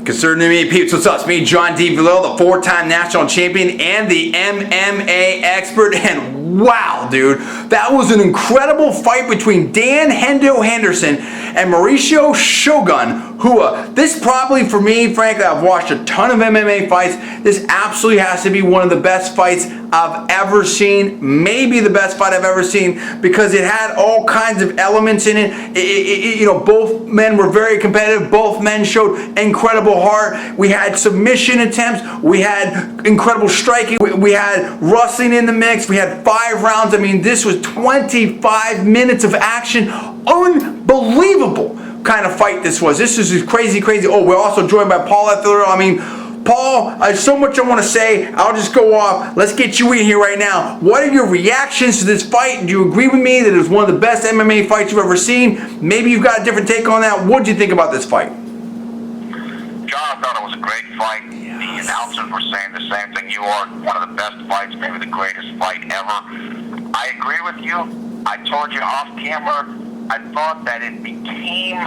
Concerning me, peeps, what's up? It's me, John D. Villarreal, the four-time national champion and the MMA expert. And wow, dude, that was an incredible fight between Dan Hendo Henderson and Mauricio Shogun Rua. This probably, for me, frankly, I've watched a ton of MMA fights. This absolutely has to be one of the best fights I've ever seen. Maybe the best fight I've ever seen, because it had all kinds of elements in it. You know, both men were very competitive. Both men showed incredible heart. We had submission attempts. We had incredible striking. We had wrestling in the mix. We had 5 rounds. I mean, this was 25 minutes of action. Unbelievable kind of fight this was. This is crazy, crazy. Oh, we're also joined by Paul at Villarreal. I mean, Paul, there's so much I want to say. I'll just go off. Let's get you in here right now. What are your reactions to this fight? Do you agree with me that it was one of the best MMA fights you've ever seen? Maybe you've got a different take on that. What did you think about this fight? John, I thought it was a great fight. Yes. The announcers were saying the same thing you are. One of the best fights, maybe the greatest fight ever. I agree with you. I told you off camera, I thought that it became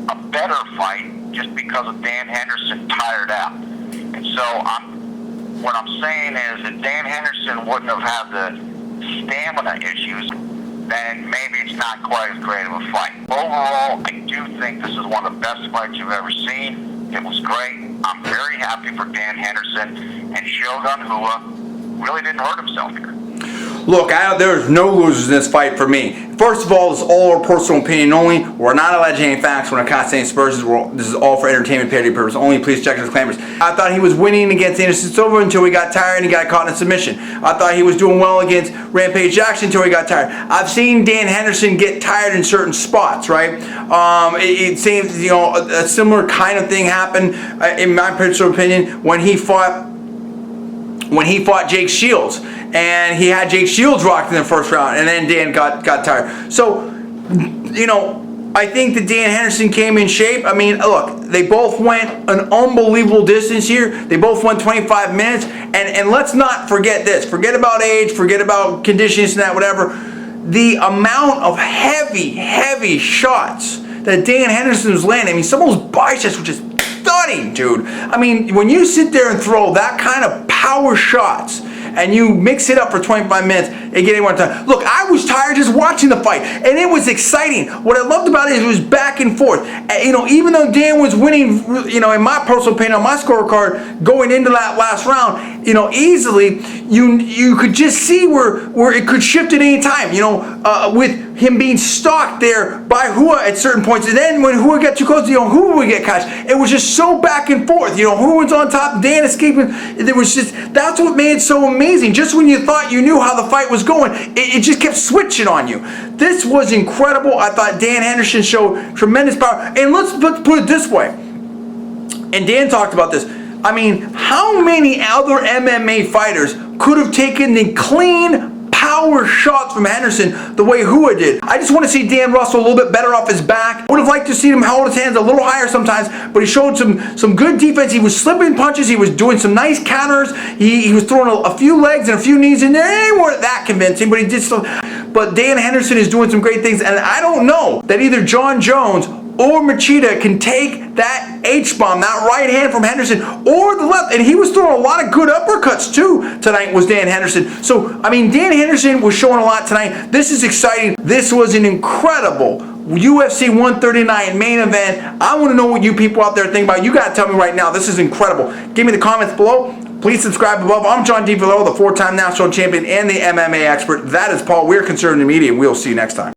a better fight just because of Dan Henderson tired out. And so what I'm saying is that Dan Henderson wouldn't have had the stamina issues, then maybe it's not quite as great of a fight. Overall, I do think this is one of the best fights you've ever seen. It was great. I'm very happy for Dan Henderson, and Shogun Rua really didn't hurt himself here. Look, there's no losers in this fight for me. First of all, this is all our personal opinion only. We're not alleging any facts. We're not constating aspersions. This is all for entertainment parody purpose only. Please check the disclaimers. I thought he was winning against Anderson Silva until he got tired and he got caught in a submission. I thought he was doing well against Rampage Jackson until he got tired. I've seen Dan Henderson get tired in certain spots, right? It seems, you know, a similar kind of thing happened, in my personal opinion, when he fought Jake Shields. And he had Jake Shields rocked in the first round, and then Dan got tired. So, you know, I think that Dan Henderson came in shape. I mean, look, they both went an unbelievable distance here. They both went 25 minutes. And let's not forget this. Forget about age, forget about conditioning and that, whatever. The amount of heavy shots that Dan Henderson was landing. I mean, some of those biceps were just stunning, dude. I mean, when you sit there and throw that kind of power shots, and you mix it up for 25 minutes, it get anyone time. Look, I was tired just watching the fight, and it was exciting. What I loved about it was back and forth. You know, even though Dan was winning, you know, in my personal opinion, on my scorecard, going into that last round, you know, easily, you could just see where it could shift at any time. You know, with him being stalked there by Rua at certain points, and then when Rua got too close, you know, Rua would get caught. It was just so back and forth. You know, Rua's on top, Dan escaping. There was just, that's what made it so amazing. Just when you thought you knew how the fight was going, it just kept switching on you. This was incredible. I thought Dan Henderson showed tremendous power. And let's put it this way. And Dan talked about this. I mean, how many other MMA fighters could have taken the clean power shots from Henderson the way Rua did? I just want to see Dan wrestle a little bit better off his back. Would have liked to see him hold his hands a little higher sometimes, but he showed some good defense. He was slipping punches. He was doing some nice counters. He was throwing a few legs and a few knees in there. They weren't that convincing, but he did still. But Dan Henderson is doing some great things, and I don't know that either John Jones or Machida can take that H-bomb, that right hand from Henderson, or the left. And he was throwing a lot of good uppercuts too tonight, was Dan Henderson. So, I mean, Dan Henderson was showing a lot tonight. This is exciting. This was an incredible UFC 139 main event. I want to know what you people out there think about it. You got to tell me right now. This is incredible. Give me the comments below. Please subscribe above. I'm John D. Villarreal, the 4-time national champion and the MMA expert. That is Paul. We're Conservative Media, and we'll see you next time.